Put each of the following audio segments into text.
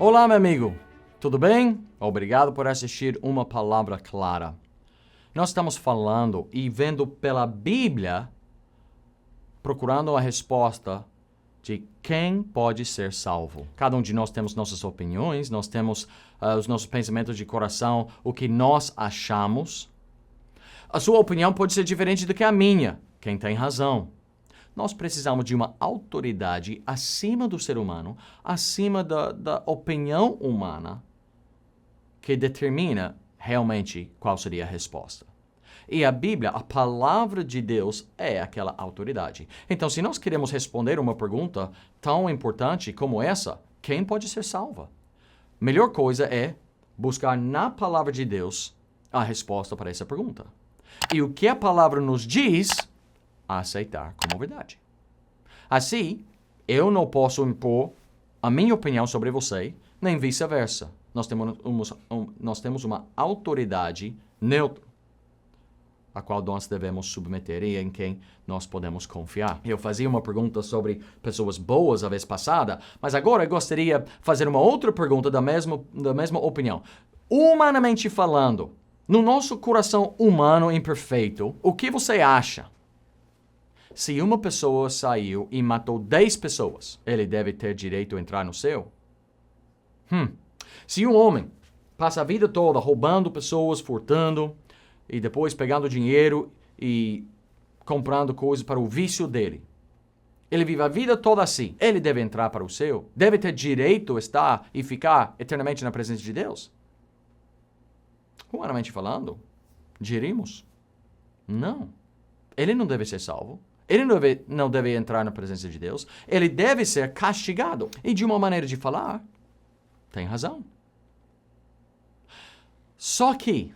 Olá, meu amigo. Tudo bem? Obrigado por assistir Uma Palavra Clara. Nós estamos falando e vendo pela Bíblia, procurando a resposta de quem pode ser salvo. Cada um de nós temos nossas opiniões, nós temos os nossos pensamentos de coração, o que nós achamos. A sua opinião pode ser diferente do que a minha. Quem tem razão? Nós precisamos de uma autoridade acima do ser humano, acima da opinião humana, que determina realmente qual seria a resposta. E a Bíblia, a palavra de Deus, é aquela autoridade. Então, se nós queremos responder uma pergunta tão importante como essa, quem pode ser salva? Melhor coisa é buscar na palavra de Deus a resposta para essa pergunta. E o que a palavra nos diz, aceitar como verdade. Assim, eu não posso impor a minha opinião sobre você, nem vice-versa. Nós temos uma autoridade neutra, a qual nós devemos submeter e em quem nós podemos confiar. Eu fazia uma pergunta sobre pessoas boas a vez passada, mas agora eu gostaria de fazer uma outra pergunta da mesma opinião. Humanamente falando, no nosso coração humano imperfeito, o que você acha? Se uma pessoa saiu e matou 10 pessoas, ele deve ter direito a entrar no céu? Se um homem passa a vida toda roubando pessoas, furtando, e depois pegando dinheiro e comprando coisas para o vício dele, ele vive a vida toda assim, ele deve entrar para o céu? Deve ter direito a estar e ficar eternamente na presença de Deus? Humanamente falando, diríamos, não. Ele não deve ser salvo. Ele não deve entrar na presença de Deus. Ele deve ser castigado. E de uma maneira de falar, tem razão. Só que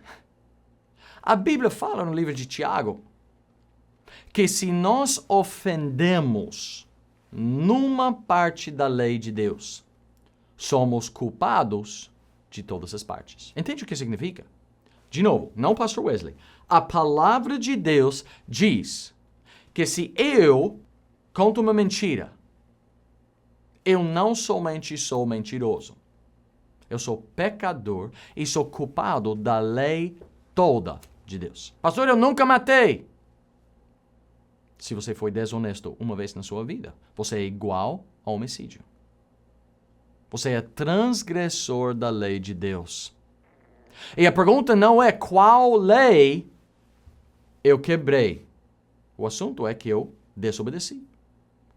a Bíblia fala no livro de Tiago que se nós ofendemos numa parte da lei de Deus, somos culpados de todas as partes. Entende o que significa? De novo, não Pastor Wesley. A palavra de Deus diz que se eu conto uma mentira, eu não somente sou mentiroso. Eu sou pecador e sou culpado da lei toda de Deus. Pastor, eu nunca matei. Se você foi desonesto uma vez na sua vida, você é igual a homicídio. Você é transgressor da lei de Deus. E a pergunta não é qual lei eu quebrei. O assunto é que eu desobedeci.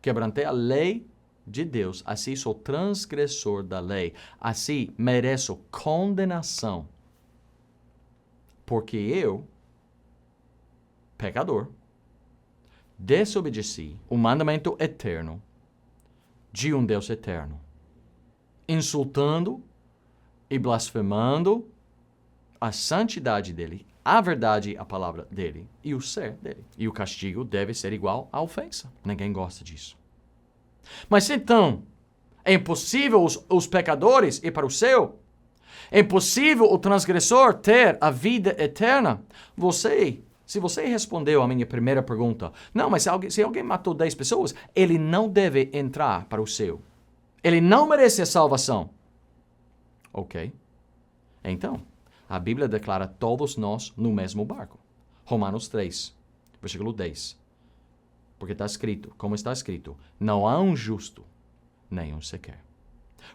Quebrantei a lei de Deus. Assim sou transgressor da lei. Assim mereço condenação. Porque eu, pecador, desobedeci o mandamento eterno de um Deus eterno, insultando e blasfemando a santidade dele, a verdade, a palavra dele e o ser dele. E o castigo deve ser igual à ofensa. Ninguém gosta disso. Mas então, é impossível os pecadores ir para o céu? É impossível o transgressor ter a vida eterna? Se você respondeu a minha primeira pergunta, não, mas se alguém matou 10 pessoas, ele não deve entrar para o céu. Ele não merece a salvação. Ok. Então, a Bíblia declara todos nós no mesmo barco. Romanos 3, versículo 10. Porque está escrito, como está escrito, não há um justo, nem um sequer.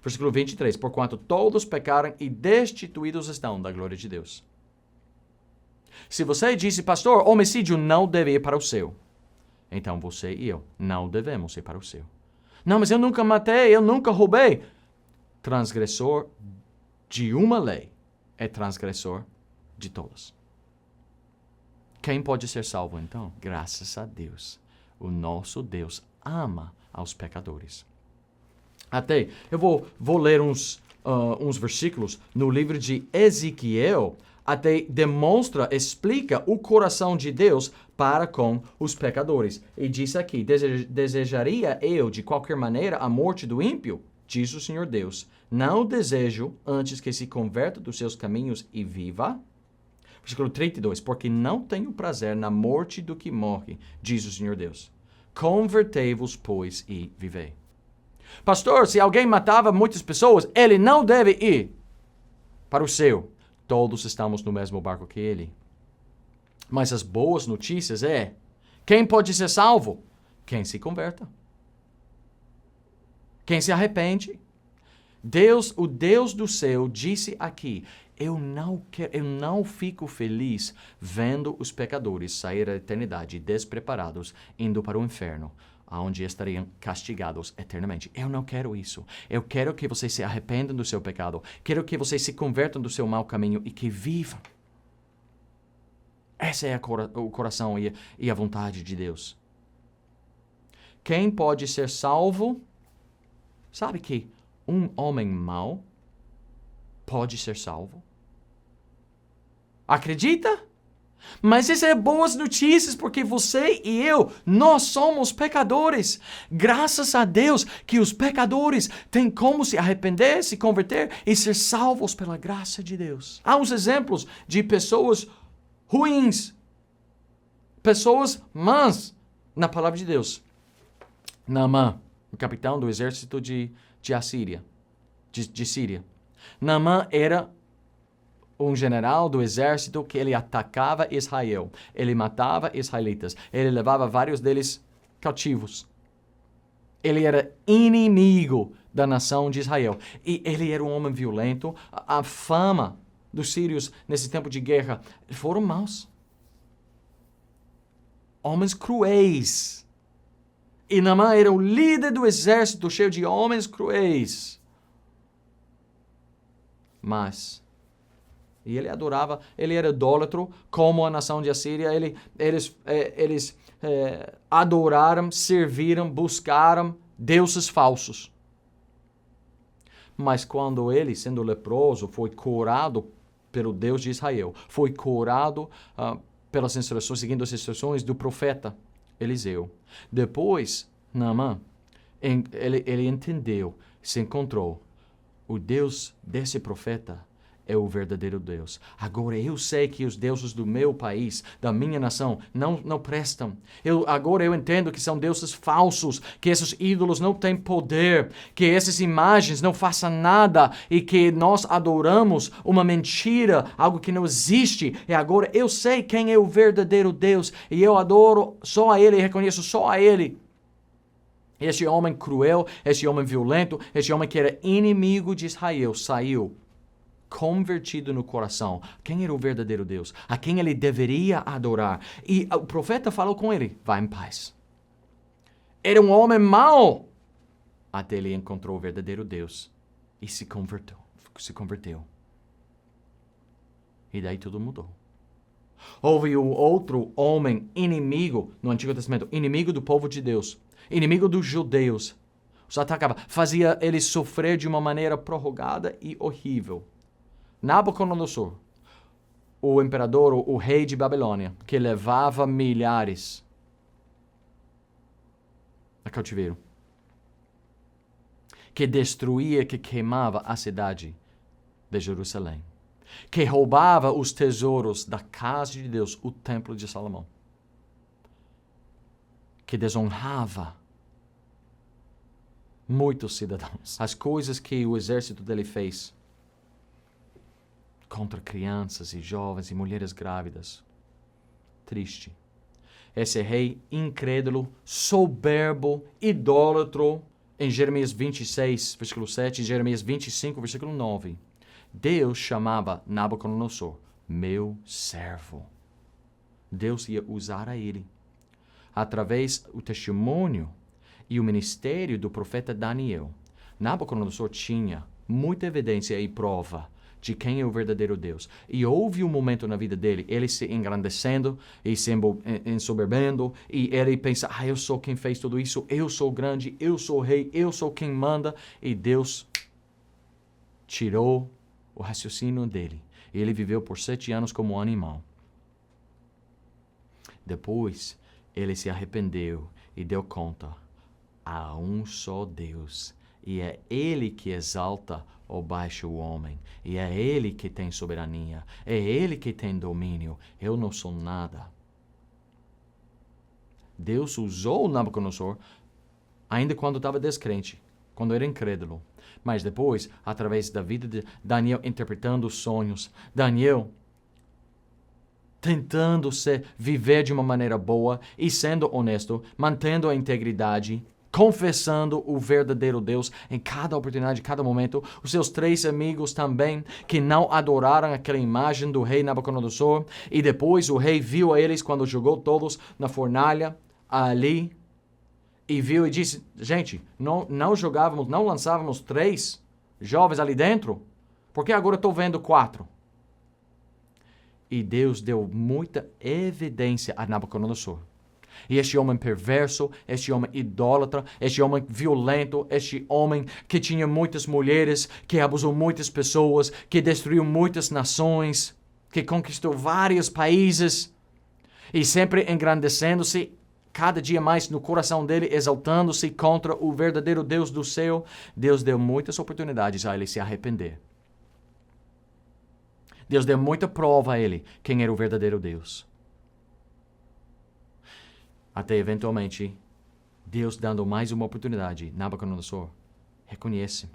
Versículo 23, porquanto todos pecaram e destituídos estão da glória de Deus. Se você disse, pastor, homicídio não deve ir para o céu, então você e eu não devemos ir para o céu. Não, mas eu nunca matei, eu nunca roubei. Transgressor de uma lei é transgressor de todas. Quem pode ser salvo então? Graças a Deus. O nosso Deus ama aos pecadores. Até, eu vou ler uns versículos no livro de Ezequiel, até demonstra, explica o coração de Deus para com os pecadores. E diz aqui, desejaria eu de qualquer maneira a morte do ímpio? Diz o Senhor Deus, não desejo antes que se converta dos seus caminhos e viva. Versículo 32, porque não tenho prazer na morte do que morre, diz o Senhor Deus. Convertei-vos, pois, e vivei. Pastor, se alguém matava muitas pessoas, ele não deve ir para o céu. Todos estamos no mesmo barco que ele. Mas as boas notícias quem pode ser salvo? Quem se converta. Quem se arrepende. O Deus do céu disse aqui, eu não fico feliz vendo os pecadores sair da eternidade despreparados, indo para o inferno, onde estariam castigados eternamente. Eu não quero isso. Eu quero que vocês se arrependam do seu pecado. Quero que vocês se convertam do seu mau caminho e que vivam. Esse é o coração e a vontade de Deus. Quem pode ser salvo? Sabe que um homem mau pode ser salvo? Acredita? Mas isso é boas notícias porque você e eu, nós somos pecadores. Graças a Deus que os pecadores têm como se arrepender, se converter e ser salvos pela graça de Deus. Há uns exemplos de pessoas ruins, pessoas más na palavra de Deus. Naamã, o capitão do exército de Assíria, de Síria. Naamã era um general do exército que ele atacava Israel. Ele matava israelitas. Ele levava vários deles cativos. Ele era inimigo da nação de Israel. E ele era um homem violento. A fama dos sírios nesse tempo de guerra foram maus. Homens cruéis. E Naamã era o líder do exército cheio de homens cruéis. Mas ele adorava, ele era idólatro, como a nação de Assíria. Eles adoraram, serviram, buscaram deuses falsos. Mas quando ele, sendo leproso, foi curado pelo Deus de Israel, foi curado pelas instruções, seguindo as instruções do profeta Eliseu. Depois, Naamã, ele entendeu, se encontrou. O Deus desse profeta é o verdadeiro Deus. Agora eu sei que os deuses do meu país, da minha nação, não prestam. Agora eu entendo que são deuses falsos, que esses ídolos não têm poder, que essas imagens não façam nada e que nós adoramos uma mentira, algo que não existe. E agora eu sei quem é o verdadeiro Deus e eu adoro só a Ele e reconheço só a Ele. Esse homem cruel, esse homem violento, esse homem que era inimigo de Israel, saiu convertido no coração. Quem era o verdadeiro Deus? A quem ele deveria adorar. E o profeta falou com ele, vá em paz. Era um homem mau. Até ele encontrou o verdadeiro Deus e se converteu. E daí tudo mudou. Houve um outro homem inimigo no Antigo Testamento, inimigo do povo de Deus, inimigo dos judeus. Os atacava, fazia eles sofrer de uma maneira prorrogada e horrível. Nabucodonosor, o imperador, o rei de Babilônia, que levava milhares a cativeiro, que destruía, que queimava a cidade de Jerusalém, que roubava os tesouros da casa de Deus, o templo de Salomão, que desonrava muitos cidadãos. As coisas que o exército dele fez contra crianças e jovens e mulheres grávidas. Triste. Esse rei incrédulo, soberbo, idólatro, em Jeremias 26, versículo 7, e Jeremias 25, versículo 9, Deus chamava Nabucodonosor, meu servo. Deus ia usar a ele. Através do testemunho e o ministério do profeta Daniel, Nabucodonosor tinha muita evidência e prova de quem é o verdadeiro Deus. E houve um momento na vida dele, ele se engrandecendo e se ensoberbendo, e ele pensa, eu sou quem fez tudo isso, eu sou grande, eu sou rei, eu sou quem manda, e Deus tirou o raciocínio dele. E ele viveu por 7 anos como um animal. Depois, ele se arrependeu e deu conta. Há um só Deus, e é Ele que exalta ou baixa o homem, e é Ele que tem soberania, é Ele que tem domínio, eu não sou nada. Deus usou Nabucodonosor ainda quando estava descrente, quando era incrédulo. Mas depois, através da vida de Daniel interpretando os sonhos, Daniel tentando viver de uma maneira boa e sendo honesto, mantendo a integridade, confessando o verdadeiro Deus em cada oportunidade, em cada momento. Os seus 3 amigos também, que não adoraram aquela imagem do rei Nabucodonosor. E depois o rei viu eles quando jogou todos na fornalha ali. E viu e disse, gente, não lançávamos 3 jovens ali dentro? Porque agora estou vendo 4. E Deus deu muita evidência a Nabucodonosor. E este homem perverso, este homem idólatra, este homem violento, este homem que tinha muitas mulheres, que abusou muitas pessoas, que destruiu muitas nações, que conquistou vários países, e sempre engrandecendo-se, cada dia mais no coração dele, exaltando-se contra o verdadeiro Deus do céu. Deus deu muitas oportunidades a ele se arrepender. Deus deu muita prova a ele quem era o verdadeiro Deus. Até eventualmente, Deus dando mais uma oportunidade. Nabucodonosor, reconhece-me.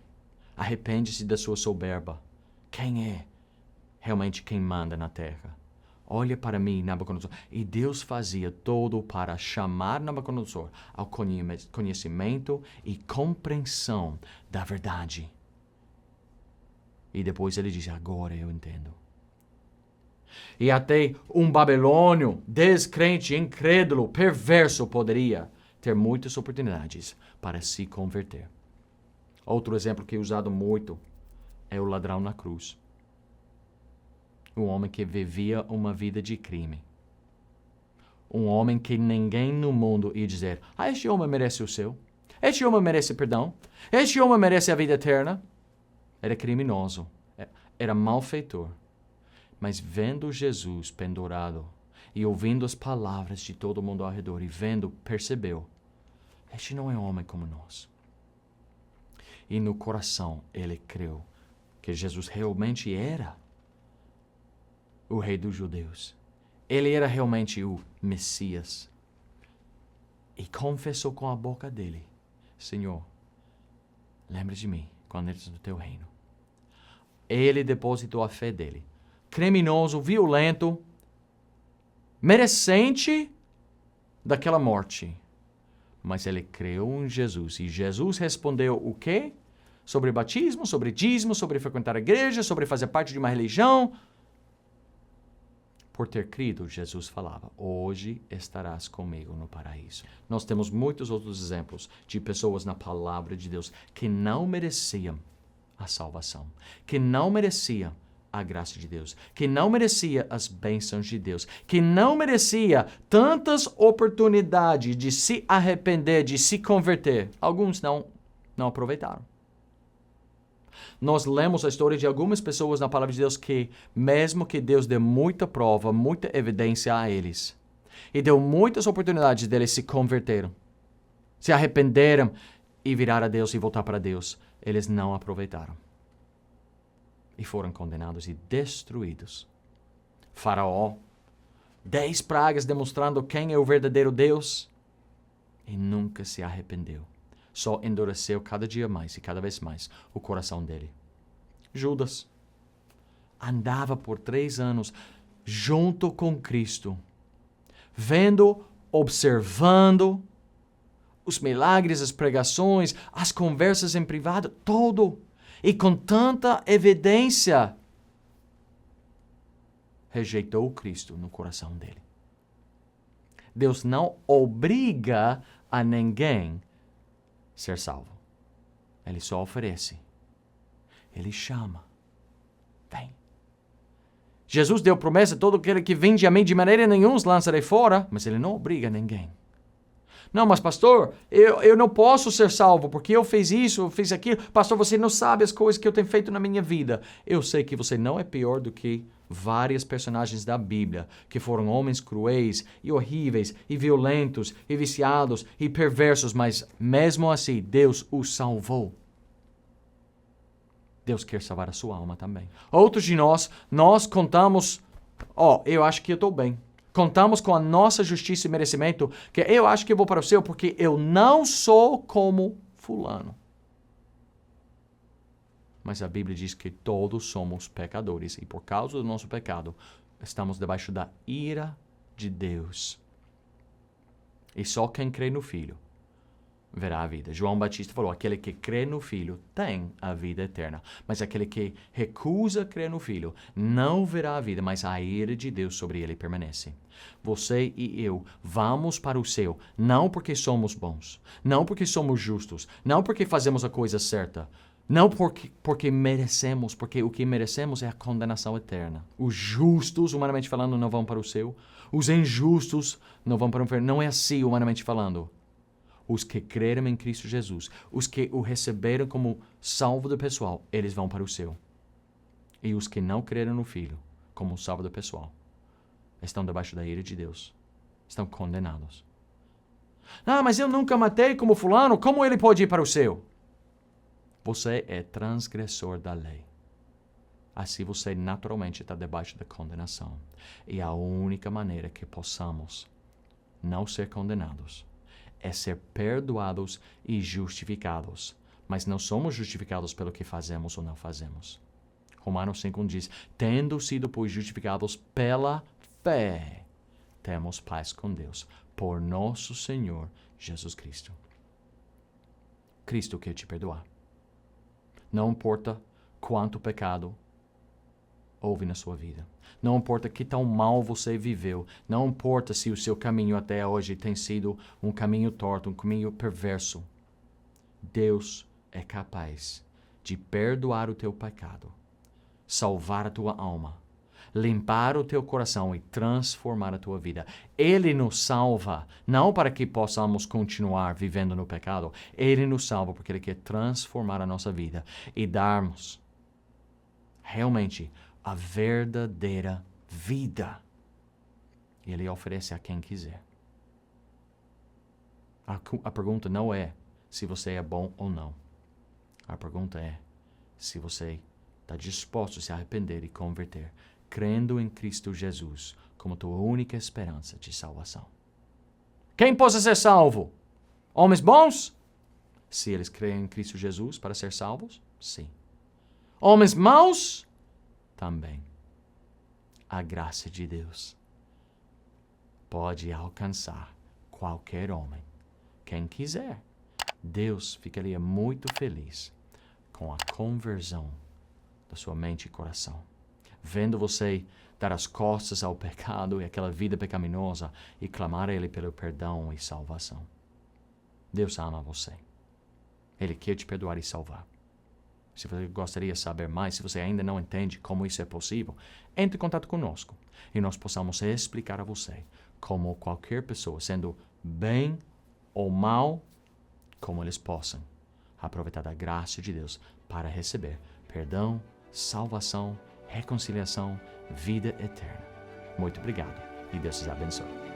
Arrepende-se da sua soberba. Quem é realmente quem manda na terra? Olha para mim, Nabucodonosor. E Deus fazia tudo para chamar Nabucodonosor ao conhecimento e compreensão da verdade. E depois ele diz, agora eu entendo. E até um babilônio, descrente, incrédulo, perverso, poderia ter muitas oportunidades para se converter. Outro exemplo que é usado muito é o ladrão na cruz. Um homem que vivia uma vida de crime. Um homem que ninguém no mundo ia dizer, este homem merece o céu. Este homem merece perdão. Este homem merece a vida eterna. Era criminoso. Era malfeitor. Mas vendo Jesus pendurado e ouvindo as palavras de todo mundo ao redor e vendo, percebeu, este não é um homem como nós. E no coração ele creu que Jesus realmente era o rei dos judeus. Ele era realmente o Messias. E confessou com a boca dele, Senhor, lembra de mim quando entres no teu reino. Ele depositou a fé dele. Criminoso, violento, merecente daquela morte. Mas ele creu em Jesus. E Jesus respondeu o quê? Sobre batismo, sobre dízimo, sobre frequentar a igreja, sobre fazer parte de uma religião. Por ter crido, Jesus falava, hoje estarás comigo no paraíso. Nós temos muitos outros exemplos de pessoas na palavra de Deus que não mereciam a salvação, que não mereciam a graça de Deus, que não merecia as bênçãos de Deus, que não merecia tantas oportunidades de se arrepender, de se converter. Alguns não aproveitaram. Nós lemos a história de algumas pessoas na palavra de Deus que, mesmo que Deus deu muita prova, muita evidência a eles, e deu muitas oportunidades deles se converteram, se arrependeram e virar a Deus e voltar para Deus, eles não aproveitaram. E foram condenados e destruídos. Faraó, 10 pragas demonstrando quem é o verdadeiro Deus, e nunca se arrependeu. Só endureceu cada dia mais e cada vez mais o coração dele. Judas andava por 3 anos junto com Cristo, vendo, observando os milagres, as pregações, as conversas em privado, tudo. E com tanta evidência, rejeitou o Cristo no coração dele. Deus não obriga a ninguém ser salvo. Ele só oferece. Ele chama. Vem. Jesus deu promessa, todo aquele que vem a mim de maneira nenhuma os lançarei fora, mas ele não obriga ninguém. Não, mas pastor, eu não posso ser salvo porque eu fiz isso, eu fiz aquilo. Pastor, você não sabe as coisas que eu tenho feito na minha vida. Eu sei que você não é pior do que vários personagens da Bíblia, que foram homens cruéis e horríveis e violentos e viciados e perversos, mas mesmo assim Deus os salvou. Deus quer salvar a sua alma também. Outros de nós contamos, eu acho que eu estou bem. Contamos com a nossa justiça e merecimento, que eu acho que eu vou para o céu porque eu não sou como fulano. Mas a Bíblia diz que todos somos pecadores e por causa do nosso pecado, estamos debaixo da ira de Deus. E só quem crê no Filho verá a vida. João Batista falou, aquele que crê no Filho tem a vida eterna. Mas aquele que recusa crer no Filho não verá a vida, mas a ira de Deus sobre ele permanece. Você e eu vamos para o céu, não porque somos bons, não porque somos justos, não porque fazemos a coisa certa, não porque merecemos, porque o que merecemos é a condenação eterna. Os justos, humanamente falando, não vão para o céu. Os injustos não vão para o inferno. Não é assim, humanamente falando. Os que creram em Cristo Jesus, os que o receberam como salvador pessoal, eles vão para o céu. E os que não creram no Filho como salvador pessoal, estão debaixo da ira de Deus. Estão condenados. Ah, mas eu nunca matei como fulano, como ele pode ir para o céu? Você é transgressor da lei. Assim você naturalmente está debaixo da condenação. E a única maneira que possamos não ser condenados é ser perdoados e justificados. Mas não somos justificados pelo que fazemos ou não fazemos. Romanos 5:1 diz, tendo sido, pois, justificados pela fé, temos paz com Deus, por nosso Senhor Jesus Cristo. Cristo quer te perdoar. Não importa quanto pecado houve na sua vida. Não importa que tão mal você viveu. Não importa se o seu caminho até hoje tem sido um caminho torto, um caminho perverso. Deus é capaz de perdoar o teu pecado, salvar a tua alma, limpar o teu coração e transformar a tua vida. Ele nos salva, não para que possamos continuar vivendo no pecado. Ele nos salva porque Ele quer transformar a nossa vida e darmos realmente a verdadeira vida. E Ele oferece a quem quiser. A pergunta não é se você é bom ou não. A pergunta é se você está disposto a se arrepender e converter, crendo em Cristo Jesus como tua única esperança de salvação. Quem possa ser salvo? Homens bons? Se eles creem em Cristo Jesus para ser salvos, sim. Homens maus? Também. A graça de Deus pode alcançar qualquer homem, quem quiser. Deus ficaria muito feliz com a conversão da sua mente e coração, vendo você dar as costas ao pecado e aquela vida pecaminosa e clamar a Ele pelo perdão e salvação. Deus ama você. Ele quer te perdoar e salvar. Se você gostaria de saber mais, se você ainda não entende como isso é possível, entre em contato conosco e nós possamos explicar a você como qualquer pessoa, sendo bem ou mal, como eles possam aproveitar da graça de Deus para receber perdão, salvação, reconciliação, vida eterna. Muito obrigado e Deus os abençoe.